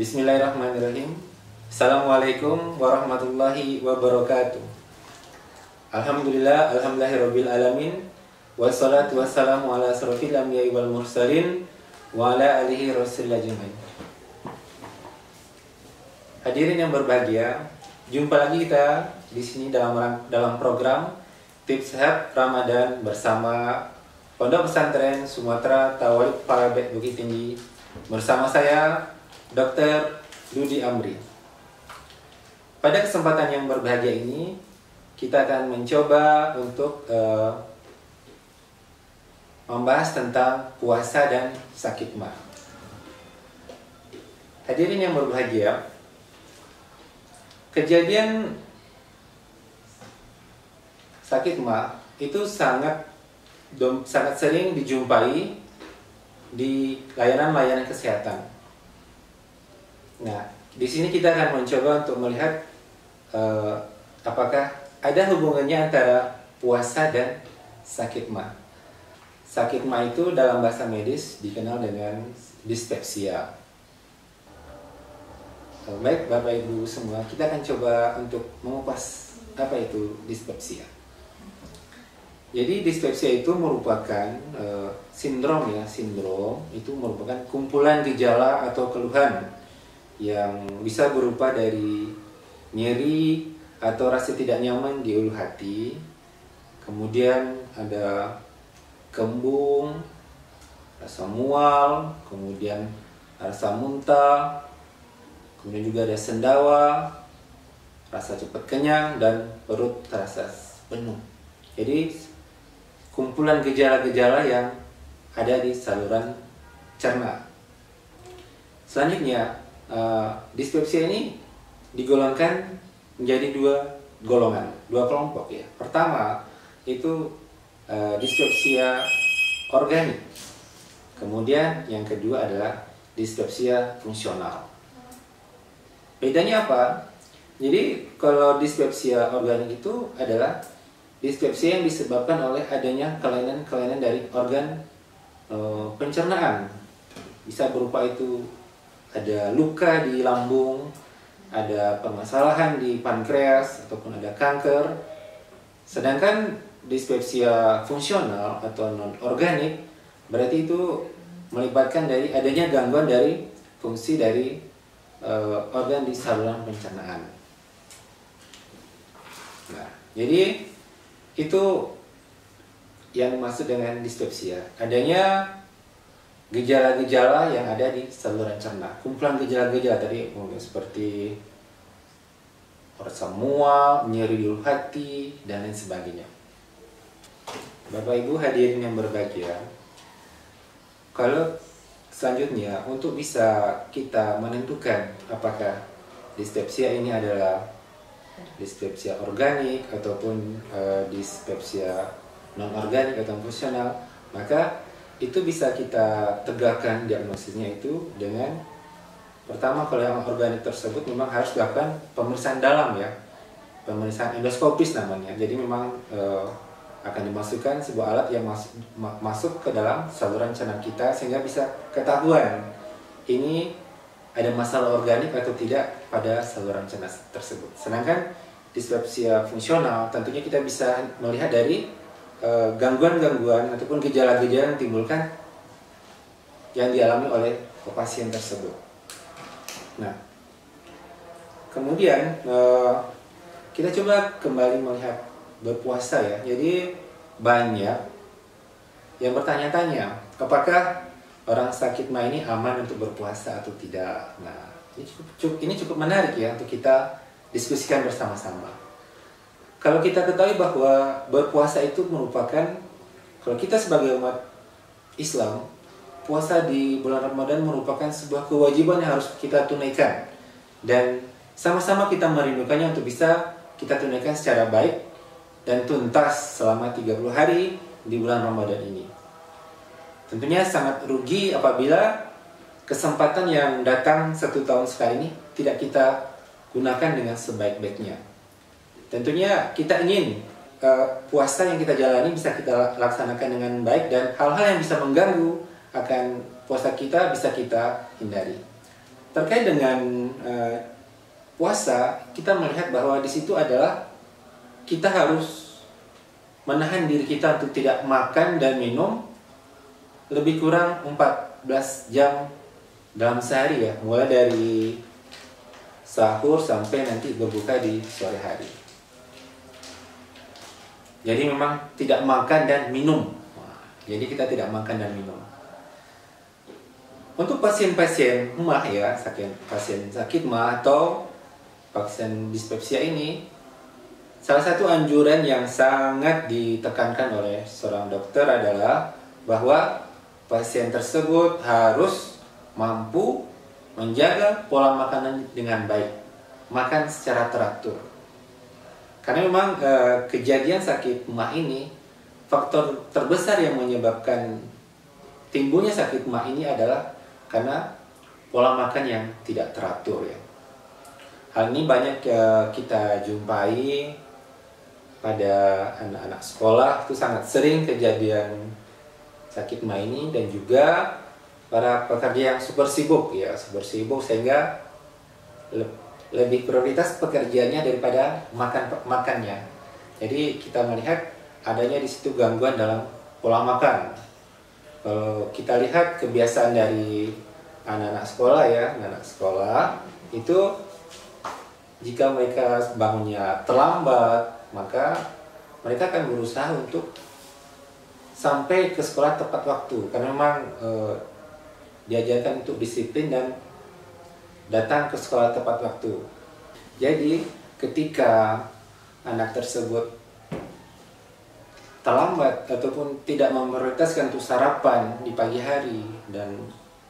Bismillahirrahmanirrahim. Assalamualaikum warahmatullahi wabarakatuh. Alhamdulillahirabbil alamin. Wassalatu wassalamu ala asrofil anbiya'i wal mursalin wa ala alihi rasulillah ajmain. Hadirin yang berbahagia, jumpa lagi kita di sini dalam program Tips Sehat Ramadan bersama Pondok Pesantren Sumatera Tawalib Parabet Bukit Tinggi bersama saya Dr. Dudi Amri. Pada kesempatan yang berbahagia ini, kita akan mencoba untuk membahas tentang puasa dan sakit ma. Hadirin yang berbahagia, kejadian sakit ma itu sangat sering dijumpai di layanan-layanan kesehatan. Nah, di sini kita akan mencoba untuk melihat apakah ada hubungannya antara puasa dan sakit ma. Sakit ma itu dalam bahasa medis dikenal dengan dispepsia. Baik Bapak Ibu semua, kita akan coba untuk mengupas apa itu dispepsia. Jadi dispepsia itu merupakan sindrom itu merupakan kumpulan gejala atau keluhan yang bisa berupa dari nyeri atau rasa tidak nyaman di ulu hati, kemudian ada kembung, rasa mual, kemudian rasa muntah, kemudian juga ada sendawa, rasa cepat kenyang, dan perut terasa penuh. Jadi kumpulan gejala-gejala yang ada di saluran cerna. Selanjutnya, dispepsia ini digolongkan menjadi dua kelompok ya. Pertama itu dispepsia organik. Kemudian yang kedua adalah dispepsia fungsional. Bedanya apa? Jadi kalau dispepsia organik itu adalah dispepsia yang disebabkan oleh adanya kelainan-kelainan dari organ pencernaan. Bisa berupa itu ada luka di lambung, ada permasalahan di pankreas, ataupun ada kanker. Sedangkan dispepsia fungsional atau non-organik berarti itu melibatkan dari adanya gangguan dari fungsi dari organ di saluran pencernaan. Nah, jadi itu yang dimaksud dengan dispepsia. Adanya gejala-gejala yang ada di saluran cerna. Kumpulan gejala-gejala tadi seperti rasa mual, nyeri di ulu hati, dan lain sebagainya. Bapak Ibu hadirin yang berbahagia, kalau selanjutnya untuk bisa kita menentukan apakah dispepsia ini adalah dispepsia organik ataupun dispepsia non-organik atau fungsional, maka itu bisa kita tegakkan diagnosisnya itu dengan pertama, kalau yang organik tersebut memang harus dilakukan pemeriksaan dalam ya, pemeriksaan endoskopis namanya. Jadi memang akan dimasukkan sebuah alat yang masuk ke dalam saluran cerna kita sehingga bisa ketahuan ini ada masalah organik atau tidak pada saluran cerna tersebut. Sedangkan dispepsia fungsional tentunya kita bisa melihat dari gangguan-gangguan ataupun gejala-gejala yang timbulkan yang dialami oleh pasien tersebut. Nah, kemudian kita coba kembali melihat berpuasa ya. Jadi banyak yang bertanya-tanya apakah orang sakit ma ini aman untuk berpuasa atau tidak. Nah, ini cukup menarik ya untuk kita diskusikan bersama-sama. Kalau kita ketahui bahwa berpuasa itu merupakan, kalau kita sebagai umat Islam, puasa di bulan Ramadan merupakan sebuah kewajiban yang harus kita tunaikan. Dan sama-sama kita merindukannya untuk bisa kita tunaikan secara baik dan tuntas selama 30 hari di bulan Ramadan ini. Tentunya sangat rugi apabila kesempatan yang datang 1 tahun sekali ini tidak kita gunakan dengan sebaik-baiknya. Tentunya kita ingin puasa yang kita jalani bisa kita laksanakan dengan baik dan hal-hal yang bisa mengganggu akan puasa kita bisa kita hindari. terkait dengan puasa, kita melihat bahwa di situ adalah kita harus menahan diri kita untuk tidak makan dan minum lebih kurang 14 jam dalam sehari ya, mulai dari sahur sampai nanti berbuka di sore hari. Jadi memang tidak makan dan minum. Jadi kita tidak makan dan minum. Untuk pasien-pasien MAH ya, pasien sakit MAH atau pasien dispepsia ini, salah satu anjuran yang sangat ditekankan oleh seorang dokter adalah bahwa pasien tersebut harus mampu menjaga pola makanan dengan baik, makan secara teratur. Karena memang kejadian sakit MAH ini, faktor terbesar yang menyebabkan timbulnya sakit MAH ini adalah karena pola makan yang tidak teratur ya. Hal ini banyak kita jumpai pada anak-anak sekolah, itu sangat sering kejadian sakit MAH ini, dan juga para pekerja yang super sibuk sehingga lebih prioritas pekerjaannya daripada makannya. Jadi kita melihat adanya di situ gangguan dalam pola makan. Kalau kita lihat kebiasaan dari anak-anak sekolah itu, jika mereka bangunnya terlambat, maka mereka akan berusaha untuk sampai ke sekolah tepat waktu, karena memang diajarkan untuk disiplin dan datang ke sekolah tepat waktu. Jadi ketika anak tersebut terlambat ataupun tidak memprioritaskan untuk sarapan di pagi hari dan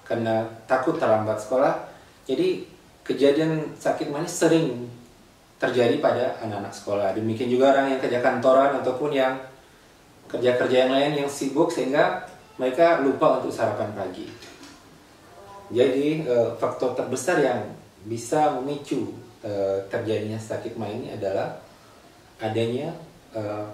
karena takut terlambat sekolah, jadi kejadian sakit MAH sering terjadi pada anak-anak sekolah. Demikian juga orang yang kerja kantoran ataupun yang kerja-kerja yang lain yang sibuk sehingga mereka lupa untuk sarapan pagi. Jadi faktor terbesar yang bisa memicu terjadinya sakit MAH ini adalah adanya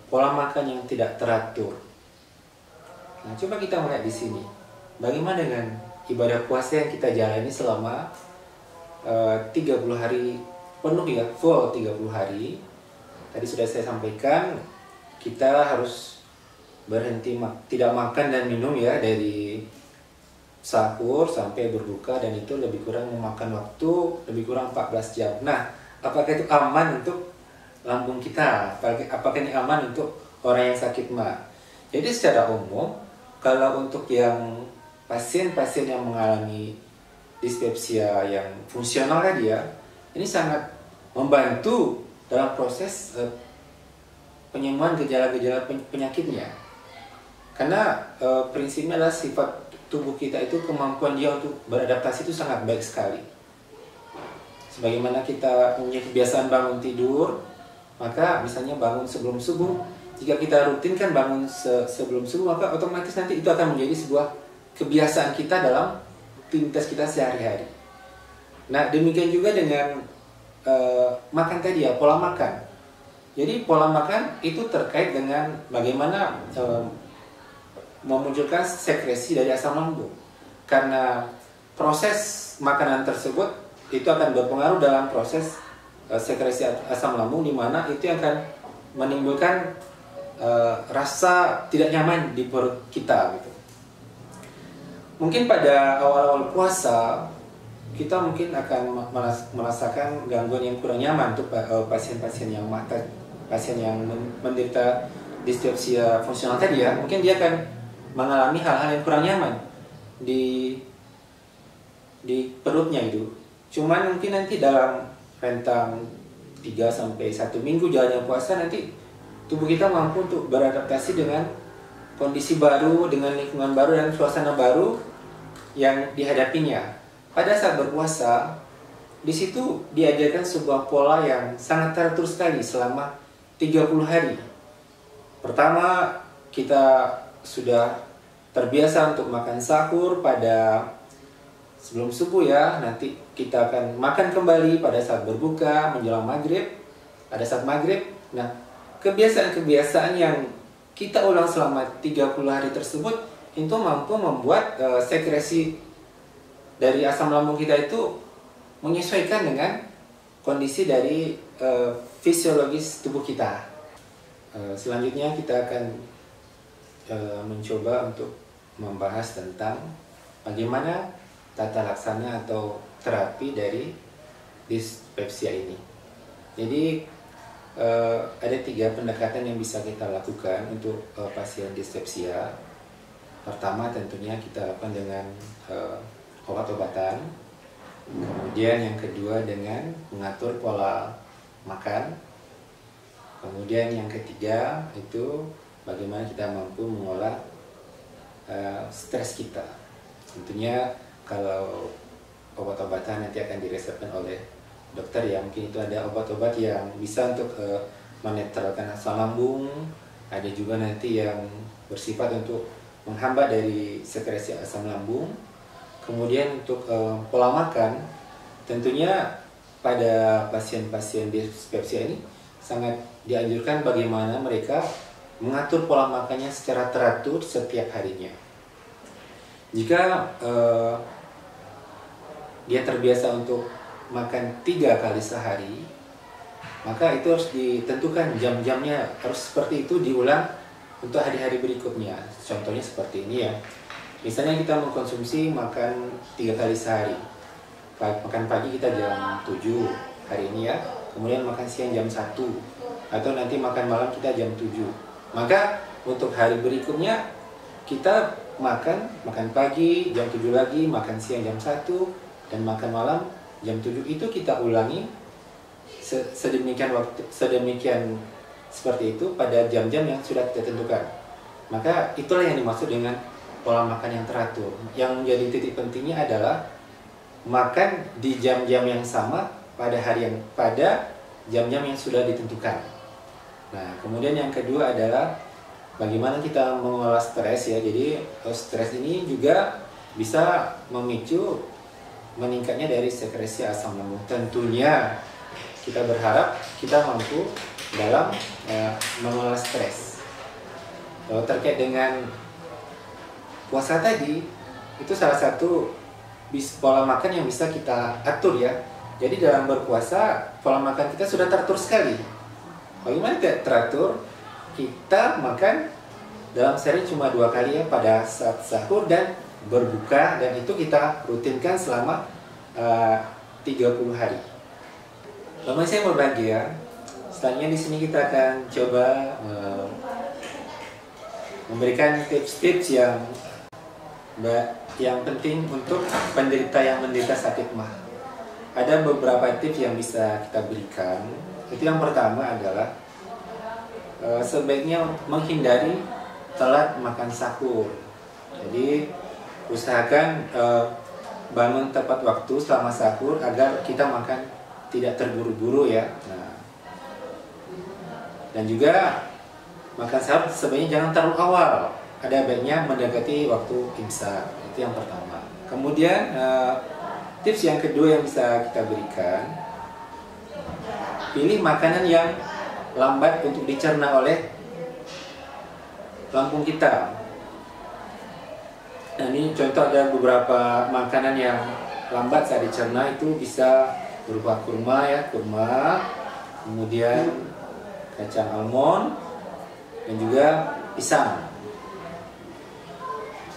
pola makan yang tidak teratur. Nah, coba kita melihat di sini, bagaimana dengan ibadah puasa yang kita jalani selama 30 hari penuh ya, full 30 hari. Tadi sudah saya sampaikan, kita harus berhenti tidak makan dan minum ya, dari sahur sampai berbuka, dan itu lebih kurang memakan waktu lebih kurang 14 jam. Nah, apakah itu aman untuk lambung kita? Apakah ini aman untuk orang yang sakit MAH? Jadi secara umum, kalau untuk yang pasien-pasien yang mengalami dispepsia yang fungsional tadi ya, ini sangat membantu dalam proses penyembuhan gejala-gejala penyakitnya. Karena prinsipnya adalah sifat tubuh kita itu, kemampuan dia untuk beradaptasi itu sangat baik sekali. Sebagaimana kita punya kebiasaan bangun tidur, maka misalnya bangun sebelum subuh, jika kita rutinkan bangun sebelum subuh, maka otomatis nanti itu akan menjadi sebuah kebiasaan kita dalam aktivitas kita sehari-hari. Nah, demikian juga dengan makan tadi ya, pola makan. Jadi pola makan itu terkait dengan bagaimana memunculkan sekresi dari asam lambung. Karena proses makanan tersebut itu akan berpengaruh dalam proses sekresi asam lambung, di mana itu akan menimbulkan rasa tidak nyaman di perut kita gitu. Mungkin pada awal-awal puasa kita mungkin akan merasakan gangguan yang kurang nyaman untuk pasien-pasien yang menderita dispepsia fungsional tadi ya. Mungkin dia akan mengalami hal-hal yang kurang nyaman di perutnya itu. Cuman mungkin nanti dalam rentang 3-1 minggu jalannya puasa, nanti tubuh kita mampu untuk beradaptasi dengan kondisi baru, dengan lingkungan baru dan suasana baru yang dihadapinya. Pada saat berpuasa, di situ diajarkan sebuah pola yang sangat teratur sekali selama 30 hari. Pertama, kita sudah terbiasa untuk makan sahur pada sebelum subuh ya. Nanti kita akan makan kembali pada saat berbuka menjelang maghrib, pada saat maghrib. Nah, kebiasaan-kebiasaan yang kita ulang selama 30 hari tersebut itu mampu membuat sekresi dari asam lambung kita itu menyesuaikan dengan kondisi dari fisiologis tubuh kita. Selanjutnya kita akan mencoba untuk membahas tentang bagaimana tata laksana atau terapi dari dispepsia ini. Jadi ada 3 pendekatan yang bisa kita lakukan untuk pasien dispepsia. Pertama tentunya kita lakukan dengan obat-obatan. Kemudian yang kedua dengan mengatur pola makan. Kemudian yang ketiga itu bagaimana kita mampu mengolah stres kita. Tentunya kalau obat-obatan nanti akan diresepkan oleh dokter ya, mungkin itu ada obat-obat yang bisa untuk menetralkan asam lambung, ada juga nanti yang bersifat untuk menghambat dari sekresi asam lambung. Kemudian untuk pola makan, tentunya pada pasien-pasien dispepsia ini sangat dianjurkan bagaimana mereka mengatur pola makannya secara teratur setiap harinya. Jika dia terbiasa untuk makan 3 kali sehari, maka itu harus ditentukan jam-jamnya, harus seperti itu diulang untuk hari-hari berikutnya. Contohnya seperti ini ya. Misalnya kita mengkonsumsi makan 3 kali sehari. Makan pagi kita jam 7 hari ini ya. Kemudian makan siang jam 1. Atau nanti makan malam kita jam 7. Maka untuk hari berikutnya kita makan pagi jam 7 lagi, makan siang jam 1, dan makan malam jam 7. Itu kita ulangi sedemikian seperti itu pada jam-jam yang sudah kita tentukan. Maka itulah yang dimaksud dengan pola makan yang teratur. Yang menjadi titik pentingnya adalah makan di jam-jam yang sama pada jam-jam yang sudah ditentukan. Nah, kemudian yang kedua adalah bagaimana kita mengolah stres ya. Jadi stres ini juga bisa memicu meningkatnya dari sekresi asam lambung. Tentunya kita berharap kita mampu dalam mengolah stres. Terkait dengan puasa tadi, itu salah satu pola makan yang bisa kita atur ya. Jadi dalam berpuasa, pola makan kita sudah teratur sekali. Bagaimana tidak teratur? Kita makan dalam sehari cuma 2 kali ya, pada saat sahur dan berbuka, dan itu kita rutinkan selama 30 hari. Teman saya berbahagia. Selanjutnya di sini kita akan coba memberikan tips-tips yang penting untuk penderita yang menderita sakit mah. Ada beberapa tips yang bisa kita berikan. Itu yang pertama adalah sebaiknya menghindari telat makan sahur. Jadi usahakan bangun tepat waktu selama sahur agar kita makan tidak terburu-buru ya. Nah, dan juga makan sahur sebaiknya jangan terlalu awal. Ada baiknya mendekati waktu imsak. Itu yang pertama. Kemudian tips yang kedua yang bisa kita berikan, pilih makanan yang lambat untuk dicerna oleh lambung kita. Nah, ini contoh ada beberapa makanan yang lambat saat dicerna, itu bisa berupa kurma ya, kemudian kacang almond, dan juga pisang.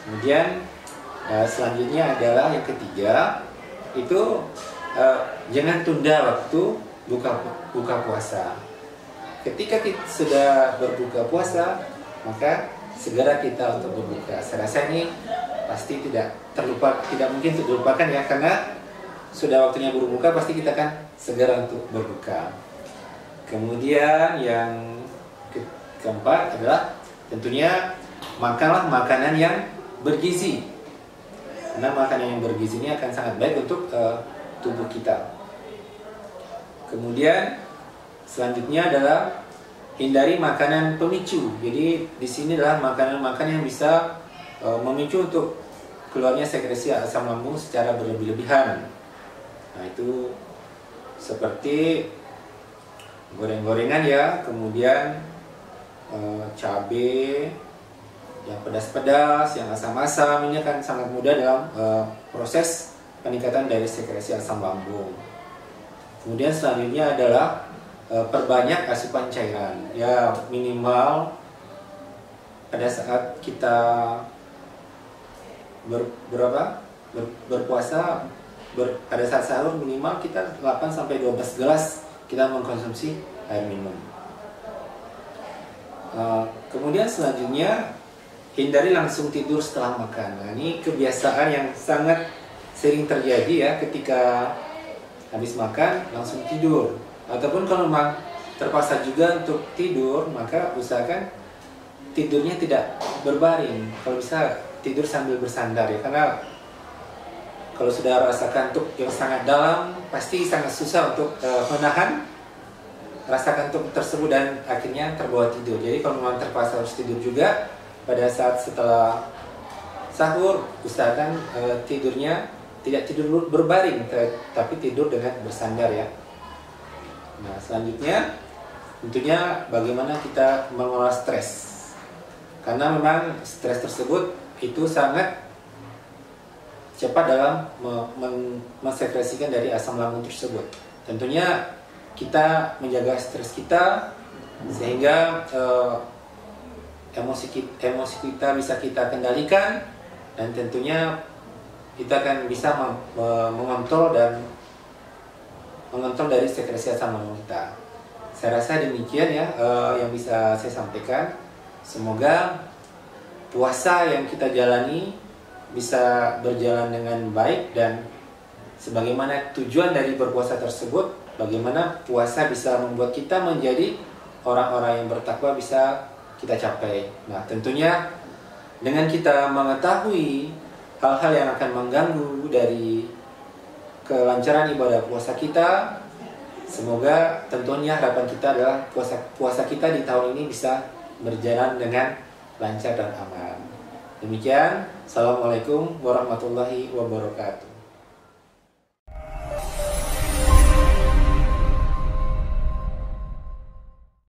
Kemudian selanjutnya adalah yang ketiga, itu jangan tunda waktu buka puasa. Ketika kita sudah berbuka puasa, maka segera kita untuk berbuka. Saya rasa ini pasti tidak mungkin untuk dilupakan ya, karena sudah waktunya berbuka, pasti kita akan segera untuk berbuka. Kemudian yang keempat adalah tentunya makanlah makanan yang bergizi, karena makanan yang bergizi ini akan sangat baik untuk tubuh kita. Kemudian selanjutnya adalah hindari makanan pemicu. Jadi di sini adalah makanan-makanan yang bisa memicu untuk keluarnya sekresi asam lambung secara berlebih-lebihan. Nah, itu seperti goreng-gorengan ya, kemudian cabai yang pedas-pedas, yang asam-asam, ini akan sangat mudah dalam proses peningkatan dari sekresi asam lambung. Kemudian selanjutnya adalah perbanyak asupan cairan. Ya, minimal pada saat kita berpuasa, pada saat sahur minimal kita 8-12 gelas kita mengkonsumsi air minum. Kemudian selanjutnya, hindari langsung tidur setelah makan. Nah, ini kebiasaan yang sangat sering terjadi ya, ketika habis makan langsung tidur. Ataupun kalau memang terpaksa juga untuk tidur, maka usahakan tidurnya tidak berbaring. Kalau bisa tidur sambil bersandar ya, karena kalau sudah rasakan kantuk yang sangat dalam, pasti sangat susah untuk menahan rasa kantuk tersebut dan akhirnya terbawa tidur. Jadi kalau memang terpaksa harus tidur juga, pada saat setelah sahur usahakan tidurnya tidak tidur berbaring, tapi tidur dengan bersandar ya. Nah, selanjutnya tentunya bagaimana kita mengolah stres, karena memang stres tersebut itu sangat cepat dalam mensekresikan dari asam lambung tersebut. Tentunya kita menjaga stres kita sehingga emosi kita bisa kita kendalikan, dan tentunya kita akan bisa mengontrol dari sekresi asam lambung kita. Saya rasa demikian ya yang bisa saya sampaikan. Semoga puasa yang kita jalani bisa berjalan dengan baik, dan sebagaimana tujuan dari berpuasa tersebut, bagaimana puasa bisa membuat kita menjadi orang-orang yang bertakwa bisa kita capai. Nah, tentunya dengan kita mengetahui hal-hal yang akan mengganggu dari kelancaran ibadah puasa kita, semoga tentunya harapan kita adalah puasa kita di tahun ini bisa berjalan dengan lancar dan aman. Demikian, Assalamualaikum warahmatullahi wabarakatuh.